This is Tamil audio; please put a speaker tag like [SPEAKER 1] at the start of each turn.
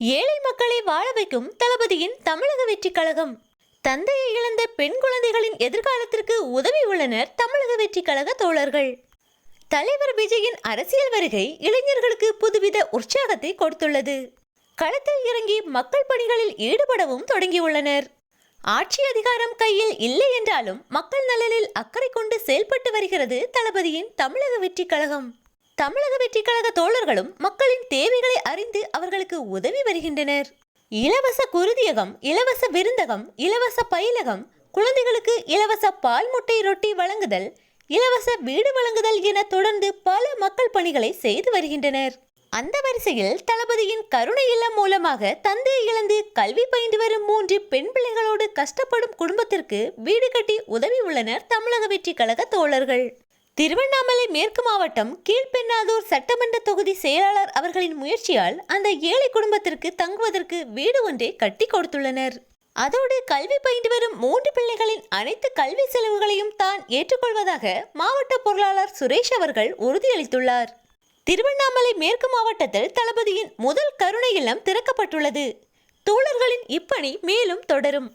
[SPEAKER 1] ஏழை மக்களை வாழ வைக்கும் தளபதியின் தமிழக வெற்றி கழகம். தந்தையை இழந்த பெண் குழந்தைகளின் எதிர்காலத்திற்கு உதவி உள்ளனர் தமிழக வெற்றி கழக தோழர்கள். தலைவர் விஜயின் அரசியல் வருகை இளைஞர்களுக்கு புதுவித உற்சாகத்தை கொடுத்துள்ளது. களத்தில் இறங்கி மக்கள் பணிகளில் ஈடுபடவும் தொடங்கியுள்ளனர். ஆட்சி அதிகாரம் கையில் இல்லை என்றாலும் மக்கள் நலனில் அக்கறை கொண்டு செயல்பட்டு வருகிறது தளபதியின் தமிழக வெற்றி கழகம். தமிழக வெற்றி கழக தோழர்களும் மக்களின் தேவைகளை அறிந்து அவர்களுக்கு உதவி வருகின்றனர். இலவச குருதியகம், இலவச விருந்தகம், இலவச பயிலகம், குழந்தைகளுக்கு இலவச பால் முட்டை ரொட்டி வழங்குதல், இலவச வீடு வழங்குதல் என தொடர்ந்து பல மக்கள் பணிகளை செய்து வருகின்றனர். அந்த வரிசையில் தளபதியின் கருணை இல்லம் மூலமாக தந்தையை இழந்து கல்வி பயின்று வரும் 3 பெண் பிள்ளைகளோடு கஷ்டப்படும் குடும்பத்திற்கு வீடு கட்டி உதவி உள்ளனர் தமிழக வெற்றி கழக தோழர்கள். திருவண்ணாமலை மேற்கு மாவட்டம் கீழ்பெண்ணாதூர் சட்டமன்ற தொகுதி செயலாளர் அவர்களின் முயற்சியால் அந்த ஏழை குடும்பத்திற்கு தங்குவதற்கு வீடு ஒன்றை கட்டி கொடுத்துள்ளனர். அதோடு கல்வி பயின்று வரும் 3 பிள்ளைகளின் அனைத்து கல்வி செலவுகளையும் தான் ஏற்றுக்கொள்வதாக மாவட்ட பொருளாளர் சுரேஷ் அவர்கள் உறுதியளித்துள்ளார். திருவண்ணாமலை மேற்கு மாவட்டத்தில் தளபதியின் முதல் கருணை இல்லம் திறக்கப்பட்டுள்ளது. தோழர்களின் இப்பணி மேலும் தொடரும்.